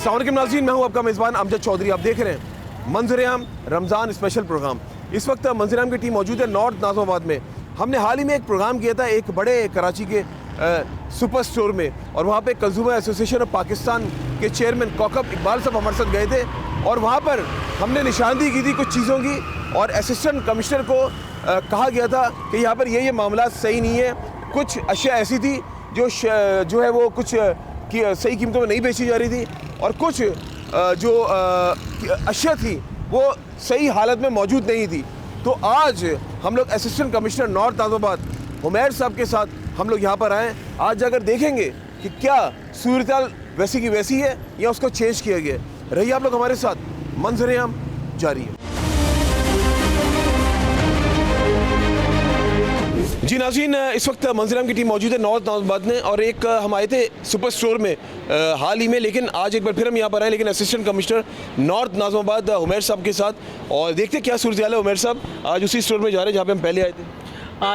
अस्सलाम वालेकुम नाज़रीन, मैं हूं आपका मेज़बान अमजद चौधरी। आप देख रहे हैं मंजर-ए-आम रमज़ान स्पेशल प्रोग्राम। इस वक्त मंजर-ए-आम की टीम मौजूद है नॉर्थ नाज़िमाबाद में। हमने हाल ही में एक प्रोग्राम किया था एक बड़े कराची के सुपर स्टोर में, और वहाँ पे कंज्यूमर एसोसिएशन ऑफ पाकिस्तान के चेयरमैन कौकब इकबाल साहब हमारे साथ गए थे, और वहाँ पर हमने निशानदेही की थी कुछ चीज़ों की, और असिस्टेंट कमिश्नर को कहा गया था कि यहाँ पर ये मामला सही नहीं है। कुछ अशिया ऐसी थी जो है वो कुछ कि सही कीमतों में नहीं बेची जा रही थी, और कुछ जो अशिया थी वो सही हालत में मौजूद नहीं थी। तो आज हम लोग assistant commissioner north Nazimabad Humair साहब के साथ हम लोग यहाँ पर आए। आज जाकर देखेंगे कि क्या सूरत-ए-हाल वैसी की वैसी है या उसको चेंज किया गया है। रहिए आप लोग हमारे साथ, मंजर-ए-आम जारी है। जी नाज़रीन, इस वक्त मंजर-ए-आम की टीम मौजूद है नॉर्थ नाज़िमाबाद में, और एक हम आए थे सुपर स्टोर में हाल ही में, लेकिन आज एक बार फिर हम यहाँ पर आए, लेकिन assistant commissioner north Nazimabad Humair साहब के साथ, और देखते क्या सूरत-ए-हाल है। हुमैर साहब आज उसी स्टोर में जा रहे हैं जहाँ पे हम पहले आए थे।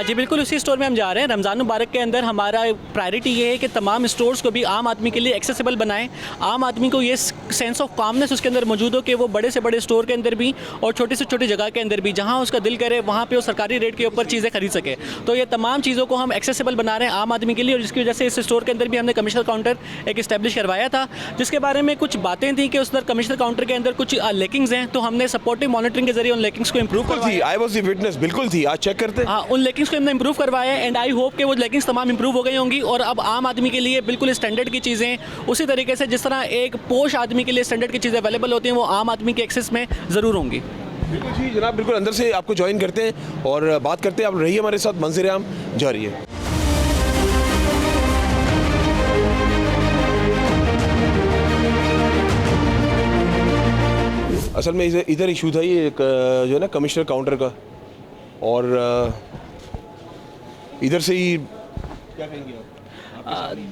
जी बिल्कुल, उसी स्टोर में हम जा रहे हैं। रमज़ान मुबारक के अंदर हमारा प्रायोरिटी ये है कि तमाम स्टोर्स को भी आम आदमी के लिए एक्सेसिबल बनाएं। आम आदमी को ये सेंस ऑफ कामनेस उसके अंदर मौजूद हो कि वो बड़े से बड़े स्टोर के अंदर भी और छोटी से छोटी जगह के अंदर भी जहाँ उसका दिल करे वहाँ पे वो सरकारी रेट के ऊपर चीज़ें खरीद सके। तो ये तमाम चीज़ों को हम एक्सेसिबल बना रहे हैं आम आदमी के लिए, और जिसकी वजह से इस स्टोर के अंदर भी हमने कमिश्नर काउंटर एक इस्टेब्लिश करवाया था, जिसके बारे में कुछ बातें थी कि उस अंदर कमिश्नर काउंटर के अंदर कुछ लेकिंग्स हैं, तो हमने सपोर्टिव मॉनिटरिंग के जरिए उन लेकिंग्स को इम्प्रूव करवाया। आई वाज द विटनेस, बिल्कुल थी, आज चेक करते हैं। हाँ, उन लेकिंग्स को हमने इम्प्रूव करवाया, एंड आई होप कि वो लेगिंग्स तमाम इंप्रूव हो गई होंगी, और अब आम आदमी के लिए बिल्कुल स्टैंडर्ड की चीज़ें उसी तरीके से जिस तरह एक पोश आदमी के लिए स्टैंडर्ड की चीज़ें अवेलेबल होती हैं वो आम आदमी के एक्सेस में ज़रूर होंगी। बिल्कुल जी जनाब, बिल्कुल अंदर से आपको ज्वाइन करते हैं और बात करते हैं। आप रहिए हमारे साथ, मंजर-ए-आम जारी है। असल में इधर इशू था ये एक जो है ना कमिश्नर काउंटर का, और इधर से ही क्या कहेंगे आप?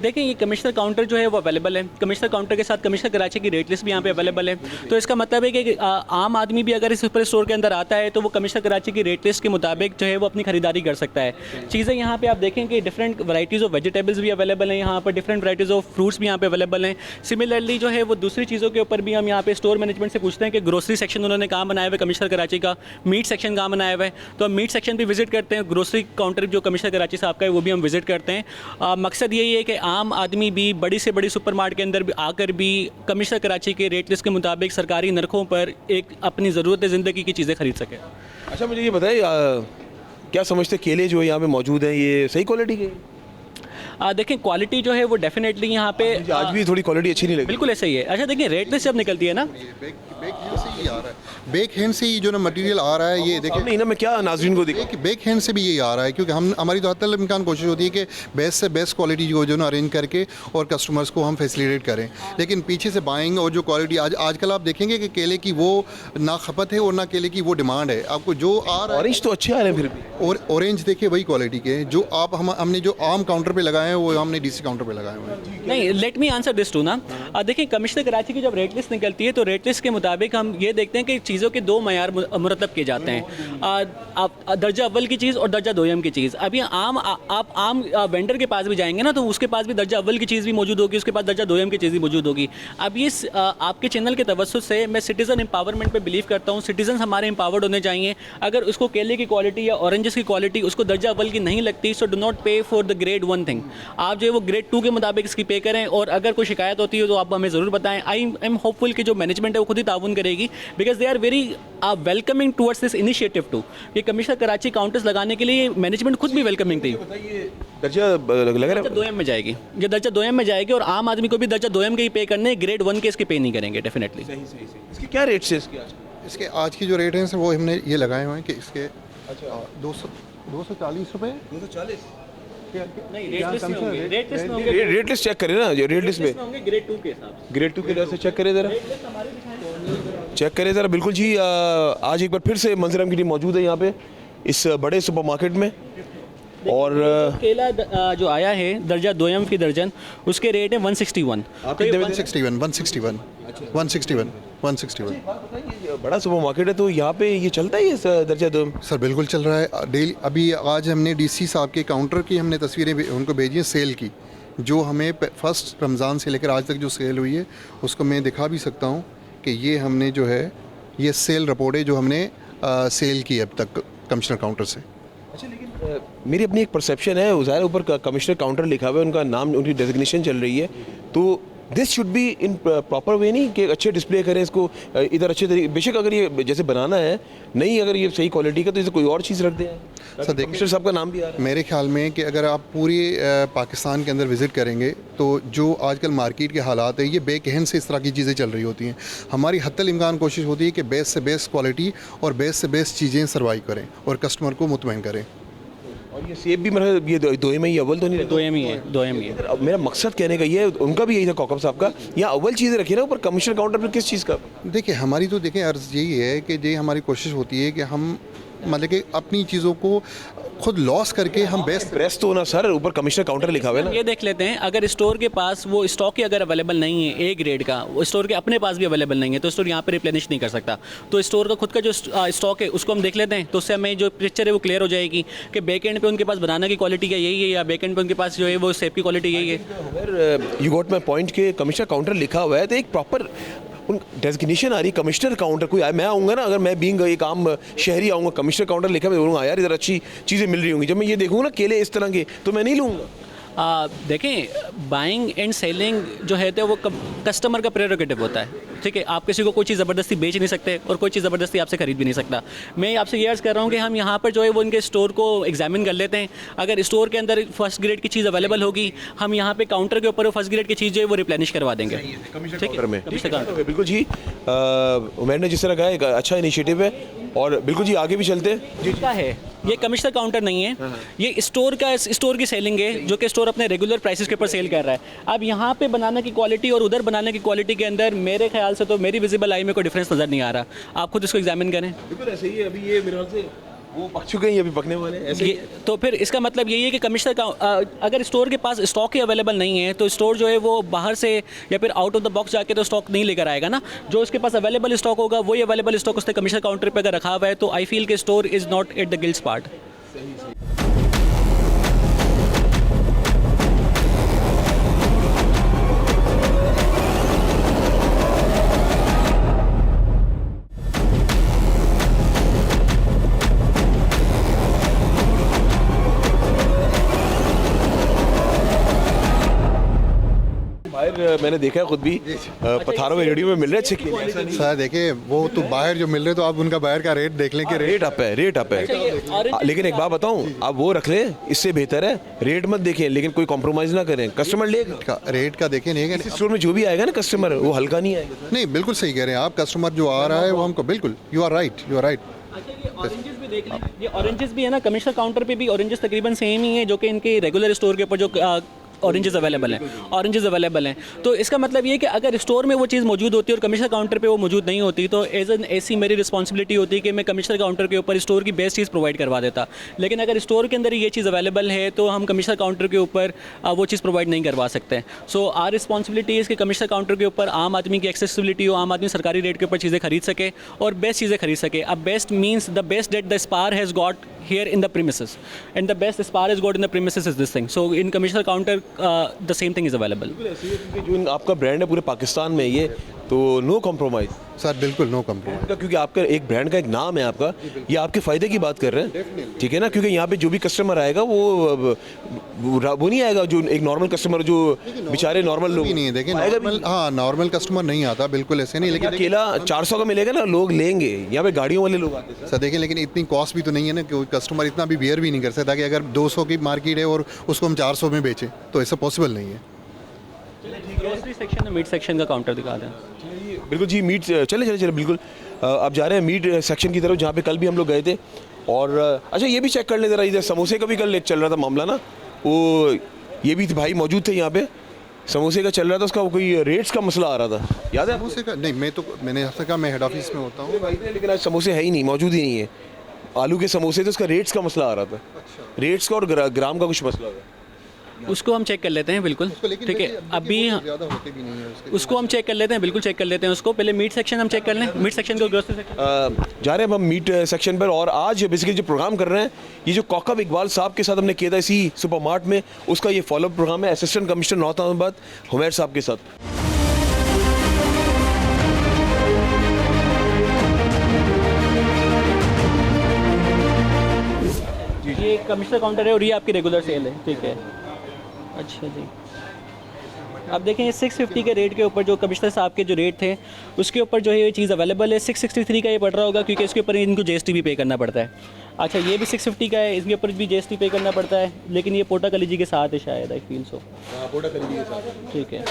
देखें, ये कमिश्नर काउंटर जो है वो अवेलेबल है। कमिश्नर काउंटर के साथ कमिश्नर कराची की रेट लिस्ट भी यहाँ पे अवेलेबल है। तो इसका मतलब है कि आम आदमी भी अगर इस सुपर स्टोर के अंदर आता है तो वो कमिश्नर कराची की रेट लिस्ट के मुताबिक जो है वो अपनी खरीदारी कर सकता है। चीज़ें यहाँ पे आप देखें कि डिफरेंट वैराइटीज़ ऑफ वेजिटेबल्स भी अवेलेबल हैं यहाँ पर, डिफरेंट वैराइटीज़ ऑफ फ्रूट्स भी यहाँ पे अवेलेबल हैं। सिमिलरली जो है वो दूसरी चीज़ों के ऊपर भी हम यहाँ पे स्टोर मैनेजमेंट से पूछते हैं कि ग्रोसरी सेक्शन उन्होंने कहाँ बनाया हुआ है कमिश्नर कराची का, मीट सेक्शन कहाँ बनाया हुआ है, तो हम मीट सेक्शन भी विजिट करते हैं। ग्रोसरी काउंटर जो कमिश्नर कराची साहब का है वो भी हम विजिट करते हैं। मकसद यही है कि आम आदमी भी बड़ी से बड़ी सुपरमार्केट के अंदर भी आकर भी कमिश्नर कराची के रेट लिस्ट के मुताबिक सरकारी नरखों पर एक अपनी ज़रूरत ज़िंदगी की चीज़ें खरीद सके। अच्छा, मुझे ये बताइए क्या समझते केले जो यहाँ पे मौजूद हैं ये सही क्वालिटी के? देखें, क्वालिटी जो है वो डेफिनेटली यहाँ पे आज भी थोड़ी क्वालिटी अच्छी नहीं लगी। बिल्कुल ऐसा ही है। अच्छा देखिए, रेट लिस्ट जब निकलती है ना, बेक हैंड से ही जो ना मटेरियल आ रहा है, ये देखिए नहीं ना, मैं क्या नाज़रीन को दिखा, बेक हैंड से भी यही आ रहा है, क्योंकि हम हमारी तो हद इम्कान कोशिश होती है कि बेस्ट से बेस्ट क्वालिटी जो ना अरेंज करके और कस्टमर्स को हम फैसिलिटेट करें। लेकिन पीछे से बाइंग और जो क्वालिटी आजकल आप देखेंगे कि केले की वो ना खपत है और ना केले की वो डिमांड है। आपको जो आ रहा है, ऑरेंज तो अच्छे आ रहे हैं फिर भी, और ऑरेंज देखिए वही क्वालिटी के जो आप हमने जो आम काउंटर पे लगाए हैं वो हमने डीसी काउंटर पे लगाए हुए हैं। नहीं, let me answer this to ना। देखिए, कमिश्नर कराची की जब रेट लिस्ट निकलती है तो रेट लिस्ट के मुताबिक हम ये देखते हैं कि चीज़ों के दो मयार मुरतब किए जाते हैं, दर्जा अव्वल की चीज़ और दर्जा दोयम की चीज़। अब ये आप आम वेंडर के पास भी जाएंगे ना तो उसके पास भी दर्जा अव्वल की चीज़ भी मौजूद होगी, उसके पास दर्जा दोयम की चीज़ भी मौजूद होगी। अब ये आपके चैनल के तवज्जुह से मैं सिटीज़न एम्पावरमेंट पे बिलीव करता हूँ। सिटीजन हमारे एम्पावर्ड होने चाहिए। अगर उसको केले की क्वालिटी या ऑरेंजेस की क्वालिटी उसको दर्जा अव्वल की नहीं लगती, सो डू नॉट पे फॉर द ग्रेड 1 थिंग। आप जो है वो ग्रेड 2 के मुताबिक इसकी पे करें, और अगर कोई शिकायत होती है तो आप हमें ज़रूर बताएं। आई एम होपफुल कि जो मैनेजमेंट है वो खुद ही ताउन करेगी, because they are very welcoming towards this initiative too. ये कमिश्नर कराची काउंटर्स लगाने के लिए मैनेजमेंट खुद भी वेलकमिंग थी। दर्जा लग रहा है दोयम में जाएगी, ये दर्जा दोयम में जाएगी, और आम आदमी को भी दर्जा दोयम के ही पे करने, ग्रेड 1 के इसके पे नहीं करेंगे डेफिनेटली। इसके क्या रेट्स है इसके आज की जो रेट हैं वो हमने ये लगाए हुए हैं कि इसके 240 रुपये। 240 नहीं, रेट लिस्ट चेक करें ना, रेट लिस्ट में ग्रेड 2 के हिसाब से, ग्रेड 2 के लिहाज से चेक करें ज़रा, चेक करें ज़रा। बिल्कुल जी, आज एक बार फिर से मंजर-ए-आम की टीम मौजूद है यहाँ पे इस बड़े सुपरमार्केट में, और केला जो आया है दर्जा दोयम की दर्जन, उसके रेट है 161। 161 बड़ा सुपरमार्केट है तो यहाँ पे ये चलता है ये दर्जा दो? सर बिल्कुल चल रहा है डेली। अभी आज हमने डीसी साहब के काउंटर की हमने तस्वीरें उनको भेजी हैं सेल की, जो हमें फर्स्ट रमज़ान से लेकर आज तक जो सेल हुई है उसको मैं दिखा भी सकता हूँ कि ये हमने जो है ये सेल रिपोर्ट है जो हमने सेल की अब तक कमिश्नर काउंटर से। अच्छा, लेकिन मेरी अपनी एक परसेप्शन है, ज़ाहिर ऊपर कमिश्नर काउंटर लिखा हुआ है, उनका नाम, उनकी डेजिग्नेशन चल रही है, तो this should be in proper way, नहीं कि अच्छे डिस्प्ले करें इसको इधर अच्छे तरीके, बेशक अगर ये जैसे बनाना है नहीं, अगर ये सही क्वालिटी का तो इसे कोई और चीज़ रख दें सर। देखिए कमिश्नर साहब का नाम भी आ रहा है। मेरे ख्याल में कि अगर आप पूरी पाकिस्तान के अंदर विज़िट करेंगे तो जो आजकल मार्केट के हालात है ये बेकहन से इस तरह की चीज़ें चल रही होती हैं। हमारी हत्तल इम्कान कोशिश होती है कि बेस्ट से बेस्ट क्वालिटी और बेस्ट से बेस्ट चीज़ें सर्वाइव करें और कस्टमर को मुतमईन करें। और ये सेब भी मेरा ये दो में ही अव्वल तो नहीं रहता? 2M ही है, 2M ही है। अब मेरा मकसद कहने का ये है, उनका भी यही था कौकब साहब का, यहाँ अव्वल चीज़ें रखी ना ऊपर कमिश्नर काउंटर पर, किस चीज़ का? देखिए हमारी तो देखें अर्ज़ यही है कि ये हमारी कोशिश होती है कि हम मतलब कि अपनी चीज़ों को खुद लॉस करके हम बेस्ट। प्रेस तो ना सर, ऊपर कमिश्नर काउंटर लिखा हुआ है ना। ये देख लेते हैं, अगर स्टोर के पास वो स्टॉक ही अगर अवेलेबल नहीं है ए ग्रेड का, वो स्टोर के अपने पास भी अवेलेबल नहीं है, तो स्टोर यहाँ पे रिप्लेनिश नहीं कर सकता। तो स्टोर का खुद का जो स्टॉक है उसको हम देख लेते हैं, तो उससे हमें जो पिक्चर है वो क्लियर हो जाएगी कि बैक एंड पे उनके पास बनाना की क्वालिटी क्या यही है या बैक एंड पे उनके पास जो है वो सेप की क्वालिटी यही है। यू गॉट माई पॉइंट के कमिश्नर काउंटर लिखा हुआ है, तो एक प्रॉपर उन डेजिग्नेशन आ रही कमिश्नर काउंटर। कोई मैं आऊँगा ना, अगर मैं बीइंग एक आम शहरी आऊँगा, कमिश्नर काउंटर लिखा, मैं बोलूँगा यार इधर अच्छी चीज़ें मिल रही होंगी। जब मैं ये देखूँगा ना केले इस तरह के, तो मैं नहीं लूँगा। देखें, बाइंग एंड सेलिंग जो है तो वो कस्टमर का प्रेरोगेटिव होता है, ठीक है। आप किसी को कोई चीज़ ज़बरदस्ती बेच नहीं सकते और कोई चीज़ ज़बरदस्ती आपसे खरीद भी नहीं सकता। मैं आपसे ये अर्ज़ कर रहा हूँ कि हम यहाँ पर जो है वो इनके स्टोर को एग्जामिन कर लेते हैं। अगर स्टोर के अंदर फर्स्ट ग्रेड की चीज़ अवेलेबल होगी, हम यहाँ पे काउंटर के ऊपर वो फर्स्ट ग्रेड की चीज़ जो है वो रिप्लेनिश करवा देंगे। ठीक है, बिल्कुल जी। उमैर ने जिस तरह कहा एक अच्छा इनिशिएटिव है, और बिल्कुल जी आगे भी चलते हैं जी। क्या है ये कमिश्नर काउंटर नहीं है, ये स्टोर की सेलिंग है जो कि स्टोर अपने रेगुलर प्राइसेस के ऊपर सेल कर रहा है। अब यहाँ पे बनाने की क्वालिटी और उधर बनाने की क्वालिटी के अंदर मेरे ख्याल से तो मेरी विजिबल आई में कोई डिफरेंस नज़र नहीं आ रहा। आप खुद इसको एग्जामिन करें। बिल्कुल ऐसे ही है। अभी ये मेरे ख्याल से वो पक चुके हैं, अभी पकने वाले हैं ऐसे। तो फिर इसका मतलब यही है कि कमिश्नर का अगर स्टोर के पास स्टॉक ही अवेलेबल नहीं है तो स्टोर जो है वो बाहर से या फिर आउट ऑफ द बॉक्स जाके तो स्टॉक नहीं लेकर आएगा ना। जो उसके पास अवेलेबल स्टॉक होगा वही अवेलेबल स्टॉक उसने कमिश्नर काउंटर पर अगर रखा हुआ है, तो आई फील के store is not at the guilds part. मैंने देखा है खुद भी, पथारों में रेडियो में मिल रहे अच्छे केले। सर देखिए वो तो बाहर जो मिल रहे तो आप उनका बाहर का रेट देख लें कि रेट अप है, रेट अप है। लेकिन एक बात बताऊं, आप वो रख लें, इससे बेहतर है रेट मत देखें, लेकिन कोई कॉम्प्रोमाइज़ ना करें। कस्टमर लेगा रेट का देखें नहीं है स्टोर में जो भी आएगा ना कस्टमर, वो हल्का नहीं आएगा। नहीं, बिल्कुल सही कह रहे हैं आप। कस्टमर जो आ रहा है वो हमको बिल्कुल, you are right, you are right. अच्छा, ये ऑरेंजेस भी देख लें, ये ऑरेंजेस भी है ना, कमिश्नर काउंटर पे भी ऑरेंजेस तकरीबन सेम ही है जो कि इनके रेगुलर स्टोर के ऊपर जो ऑरेंजेस अवेलेबल हैं। तो इसका मतलब ये है कि अगर स्टोर में वो चीज़ मौजूद होती है और कमिश्नर काउंटर पे वो मौजूद नहीं होती, तो एज एन ऐसी मेरी रिस्पॉन्सिबिलिटी होती है कि मैं कमिश्नर काउंटर के ऊपर स्टोर की बेस्ट चीज़ प्रोवाइड करवा देता। लेकिन अगर स्टोर के अंदर ये चीज़ अवेलेबल है तो हम कमिश्नर काउंटर के ऊपर वो चीज़ प्रोवाइड नहीं करवा सकते। सो आर रिस्पॉन्सिबिलिटी इज़ कि कमिश्नर काउंटर के ऊपर आम आदमी की एक्सेसिबिलिटी हो, आम आदमी सरकारी रेट के ऊपर चीज़ें खरीद सके और बेस्ट चीज़ें खरीद सके। अब best means the best that the Spar has got here in the premises, and the best Spar is got in the premises is this thing. So in commissioner counter the same thing is available. जो आपका brand है पूरे पाकिस्तान में, ये तो no compromise sir, बिल्कुल no compromise. क्योंकि आपका एक ब्रांड का एक नाम है आपका, ये आपके फ़ायदे की बात कर रहे हैं, ठीक है ना। क्योंकि यहाँ पे जो भी कस्टमर आएगा वो नहीं आएगा जो एक नॉर्मल कस्टमर, जो बेचारे नॉर्मल लोग नहीं है। देखिए नॉर्मल, हाँ नॉर्मल कस्टमर नहीं आता, बिल्कुल ऐसे नहीं। लेकिन केला 400 का मिलेगा ना, लोग लेंगे। यहाँ पे गाड़ियों वाले लोग आते हैं सर। देखिए लेकिन इतनी कॉस्ट भी तो नहीं है ना कि कस्टमर इतना भी बियर भी नहीं कर सकता कि अगर 200 की मार्केट है और उसको हम 400 में बेचें, तो ऐसा पॉसिबल नहीं है। ग्रोसरी सेक्शन में मीट सेक्शन का काउंटर दिखा दें। बिल्कुल जी, मीट चले बिल्कुल। अब जा रहे हैं मीट सेक्शन की तरफ, जहाँ पे कल भी हम लोग गए थे। और अच्छा ये भी चेक कर ले ज़रा, इधर समोसे का भी कल चल रहा था मामला ना, वो ये भी भाई मौजूद थे यहाँ पे, समोसे का चल रहा था, उसका कोई रेट्स का मसला आ रहा था, याद है? समोसे का नहीं, मैंने आपसे कहा मैं हेड ऑफिस में होता हूँ, लेकिन आज समोसे है ही नहीं, मौजूद ही नहीं है। आलू के समोसे थे, उसका रेट्स का मसला आ रहा था। रेट्स का और ग्राम का कुछ मसला था। उसको हम चेक कर लेते हैं बिल्कुल, ठीक है। अभी ज़्यादा होते भी नहीं है उसके। उसको हम चेक कर लेते हैं, बिल्कुल चेक कर लेते हैं उसको। पहले मीट सेक्शन हम चेक कर लें, मीट सेक्शन को ग्रोसरी सेक्शन जा रहे हैं हम मीट सेक्शन पर। और आज बेसिकली जो प्रोग्राम कर रहे हैं, ये जो कौकब इकबाल साहब के साथ हमने किया था इसी सुपर मार्ट में, उसका ये फॉलोअप प्रोग्राम है assistant commissioner north Nazimabad Humair साहब के साथ। ये कमिश्नर काउंटर है और ये आपकी रेगुलर सेल है, ठीक है। अच्छा जी, अब देखें 650 के रेट के ऊपर जो कमिश्नर साहब के जो रेट थे उसके ऊपर जो है ये चीज़ अवेलेबल है। 663 का ये पड़ रहा होगा क्योंकि इसके ऊपर इनको जीएसटी भी पे करना पड़ता है। अच्छा, ये भी 650 का है, इसके ऊपर भी जीएसटी पे करना पड़ता है, लेकिन ये पोटा कलीजी के साथ है शायद, आई फील सो। पोटा कलीजी के साथ, ठीक है।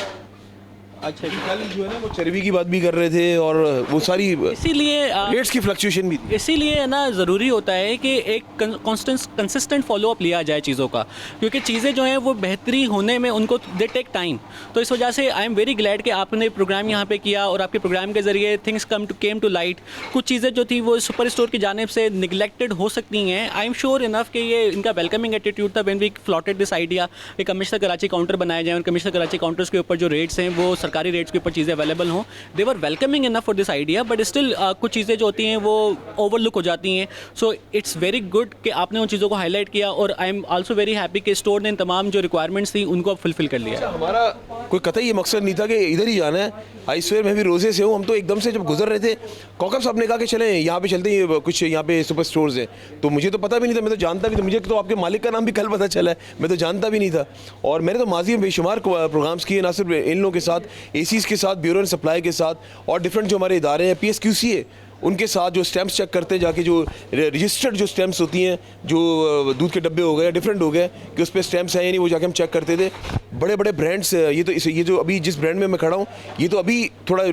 अच्छा, कल जो है ना वो चर्बी की बात भी कर रहे थे और वो सारी इसीलिए रेट्स की फ्लक्चुएशन भी थी। इसीलिए ना ज़रूरी होता है कि एक कंसिस्टेंट फॉलोअप लिया जाए चीज़ों का, क्योंकि चीज़ें जो हैं वो बेहतरी होने में उनको दे टेक टाइम। तो इस वजह से आई एम वेरी ग्लैड कि आपने प्रोग्राम यहाँ पे किया और आपके प्रोग्राम के ज़रिए थिंग्स केम टू लाइट। कुछ चीज़ें जो थी वो सुपर स्टोर की जानिब से निगलेक्टेड हो सकती हैं। आई एम श्योर इनफ कि ये इनका वेलकमिंग एटीट्यूड था व्हेन वी फ्लॉटेड दिस आइडिया कि कमिश्नर कराची काउंटर बनाए जाएँ और कमिश्नर कराची काउंटर्स के ऊपर जो रेट्स हैं वो सरकारी रेट्स के ऊपर चीज़ें अवेलेबल हों। They were welcoming enough for this idea, but still कुछ चीज़ें जो होती हैं वो ओवरलुक हो जाती हैं। सो इट्स वेरी गुड कि आपने उन चीज़ों को हाईलाइट किया और I am also very happy कि स्टोर ने इन तमाम जो रिक्वायरमेंट्स थी उनको अब फुलफिल कर लिया। हमारा कोई कतई ये मकसद नहीं था कि इधर ही जाना है। आई स्वेयर मैं भी रोज़े से हूँ। हम तो एकदम से जब गुजर रहे थे, कौकब साहब ने कहा कि चलें यहाँ पे चलते हैं, कुछ यहाँ पे सुपर स्टोर्स हैं। तो मुझे तो पता भी नहीं था, मैं तो जानता भी था। मुझे तो आपके मालिक का नाम भी कल पता चला है, मैं तो जानता भी नहीं था। और मैंने तो माजी में बेशुमार प्रोग्राम्स किए, ना सिर्फ इन लोगों के साथ, एसीज के साथ, ब्यूरो एंड सप्लाई के साथ, और डिफरेंट जो हमारे इदारे हैं PSQC है उनके साथ, जो स्टैम्प्स चेक करते हैं जाके, जो रजिस्टर्ड जो स्टैम्प्स होती हैं, जो दूध के डब्बे हो गए, डिफरेंट हो गए कि उस पर स्टैम्प्स हैं या नहीं, वो जाके हम चेक करते थे। बड़े बड़े ब्रांड्स, ये जो अभी जिस ब्रांड में मैं खड़ा हूँ, ये तो अभी थोड़ा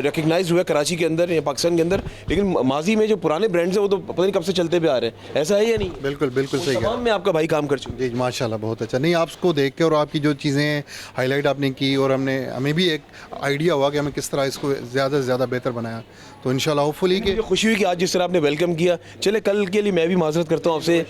रिकग्नाइज हुआ है कराची के अंदर या पाकिस्तान के अंदर, लेकिन माजी में जो पुराने ब्रांड्स हैं वो तो पता नहीं कब से चलते पे आ रहे हैं। ऐसा है या नहीं? बिल्कुल बिल्कुल सही कहा। में आपका भाई काम कर चुका जी माशाल्लाह, बहुत अच्छा। नहीं, आपको देख के और आपकी जो चीज़ें हाईलाइट आपने की और हमें भी एक आइडिया हुआ कि हमें किस तरह इसको ज़्यादा से ज़्यादा बेहतर बनाया। तो इंशाल्लाह होपफुली कि मुझे खुशी हुई कि आज जिस तरह आपने वेलकम किया। चले, कल के लिए मैं भी माजरत करता हूँ आपसे,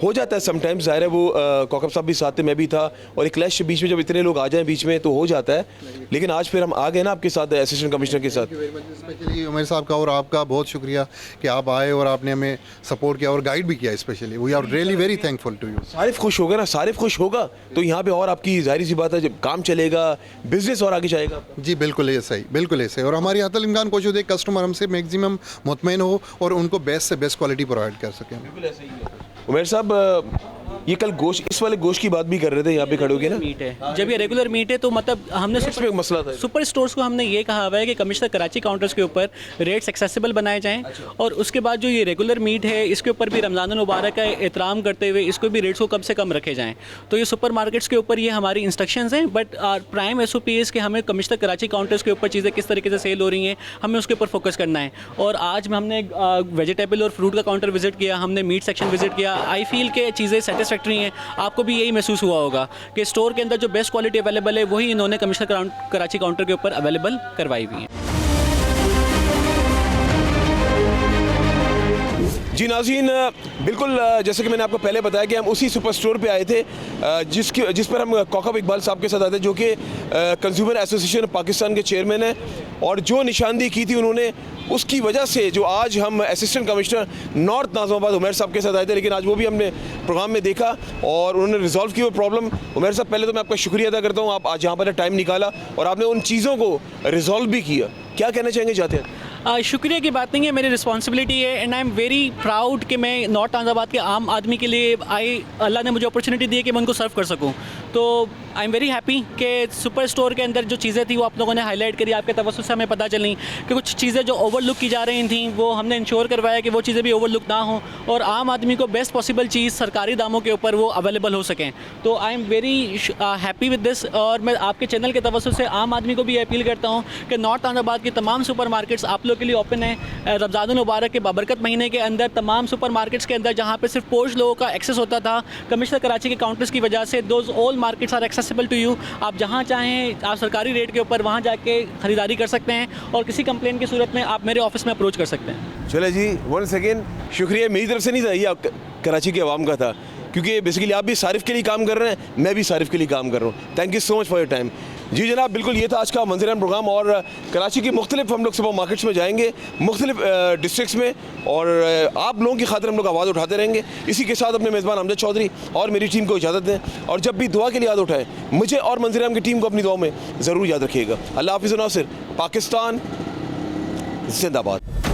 हो जाता है समटाइम्स, ज़ाहिर है वो कौकब साहब भी साथ थे, मैं भी था, और एक क्लैश बीच में जब इतने लोग आ जाएं बीच में तो हो जाता है। लेकिन आज फिर हम आ गए ना आपके साथ, असिस्टेंट कमिश्नर के साथ। स्पेशली उमर साहब का और आपका बहुत शुक्रिया कि आप आए और आपने हमें सपोर्ट किया और गाइड भी किया। Specially we are really very thankful to you. सारिफ खुश होगा ना, सारिफ खुश होगा तो यहाँ पे और आपकी जाहिर सी बात है जब काम चलेगा, बिजनेस और आगे जाएगा। जी बिल्कुल ऐसा ही, बिल्कुल ऐसे। और हमारी हतल इम्कान कोशिश होती है कस्टमर हमसे मैक्सिमम मुतमईन हो और उनको बेस्ट से बेस्ट क्वालिटी प्रोवाइड कर सकें। बिल्कुल ऐसा ही है। उमर साहब, ये कल गोश्त, इस वाले गोश्त की बात भी कर रहे थे यहाँ पे खड़े होके ना। मीट है, जब ये रेगुलर मीट है तो मतलब हमने इसमें एक मसला था। सुपर स्टोर्स को हमने ये कहा हुआ है कि कमिश्नर कराची काउंटर्स के ऊपर रेट्स एक्सेसिबल बनाए जाएं। और उसके बाद जो ये रेगुलर मीट है इसके ऊपर भी रमज़ान मुबारक का एहतराम करते हुए इसको भी रेट्स को कम से कम रखे जाएँ। तो ये सुपर मार्केट्स के ऊपर ये हमारी इंस्ट्रक्शंस हैं, बट प्राइम SOP है कि हमें कमिश्नर कराची काउंटर्स के ऊपर चीज़ें किस तरीके से सेल हो रही हैं, हमें उसके ऊपर फोकस करना है। और आज हमने वेजिटेबल और फ्रूट का काउंटर विजिट किया, हमने मीट सेक्शन विजिट किया। आई फील के चीज़ें सेटिस्फैक्ट्री हैं। आपको भी यही महसूस हुआ होगा कि स्टोर के अंदर जो बेस्ट क्वालिटी अवेलेबल है वही इन्होंने कमिश्नर कराची काउंटर के ऊपर अवेलेबल करवाई हुई है। जी नाज़रीन, बिल्कुल जैसे कि मैंने आपको पहले बताया कि हम उसी सुपर स्टोर पे आए थे जिस पर हम कौकब इकबाल साहब के साथ आए थे, जो कि कंज्यूमर एसोसिएशन पाकिस्तान के चेयरमैन हैं। और जो निशानदेही की थी उन्होंने, उसकी वजह से जो आज हम assistant commissioner north Nazimabad Umar sahab के साथ आए थे, लेकिन आज वो भी हमने प्रोग्राम में देखा और उन्होंने रिजॉल्व की वो प्रॉब्लम। उमर साहब, पहले तो मैं आपका शुक्रिया अदा करता हूँ, आप आज यहाँ पर टाइम निकाला और आपने उन चीज़ों को रिजॉल्व भी किया। क्या कहना चाहेंगे चाहते हैं? शुक्रिया की बात नहीं है, मेरी रिस्पॉन्सिबिलिटी है and I am very proud कि मैं नॉर्थ नाज़िमाबाद के आम आदमी के लिए अल्लाह ने मुझे अपॉर्चुनिटी दी है कि मैं उनको सर्व कर सकूं। तो आई एम वेरी हैप्पी कि सुपर स्टोर के अंदर जो चीज़ें थी वो आप लोगों ने हाईलाइट करी, आपके तवज्जो से हमें पता चली कि कुछ चीज़ें जो ओवरलुक की जा रही थी वो हमने इंश्योर करवाया कि वो चीज़ें भी ओवरलुक ना हो और आम आदमी को बेस्ट पॉसिबल चीज़ सरकारी दामों के ऊपर वो अवेलेबल हो सकें। तो I am very happy with this. और मैं आपके चैनल के तवज्जो से आम आदमी को भी अपील करता हूँ कि नॉर्थ नाज़िमाबाद की तमाम सुपर मार्केट्स आप लोग के लिए ओपन है। रमज़ान मुबारक के बाबरकत महीने के अंदर तमाम सुपर मार्केट्स के अंदर जहाँ पे सिर्फ पोश लोगों का एक्सेस होता था, कमिश्नर कराची के काउंटर्स की वजह से those all markets are accessible to you. आप जहाँ चाहें आप सरकारी रेट के ऊपर वहाँ जाके ख़रीदारी कर सकते हैं और किसी कंप्लेन की सूरत में आप मेरे ऑफिस में अप्रोच कर सकते हैं। चले जी, वन सेकेंड, शुक्रिया मेरी तरफ से नहीं था, ये कराची के अवाम का था। क्योंकि बेसिकली आप भी सारिफ के लिए काम कर रहे हैं, मैं भी सारिफ के लिए काम कर रहा हूँ। Thank you so much for your time. जी जनाब, बिल्कुल ये था आज का मंजर आम प्रोग्राम, और कराची की मुख्तलिफ हम लोग सुपर मार्केट्स में जाएंगे, मुख्तलिफ डिस्ट्रिक्ट्स में, और आप लोगों की खातिर हम लोग आवाज़ उठाते रहेंगे। इसी के साथ अपने मेज़बान अमजद चौधरी और मेरी टीम को इजाज़त दें, और जब भी दुआ के लिए याद उठाएं, मुझे और मंजर आम की टीम को अपनी दुआ में ज़रूर याद रखिएगा। अल्लाह हाफिज़ नासिर। पाकिस्तान जिंदाबाद।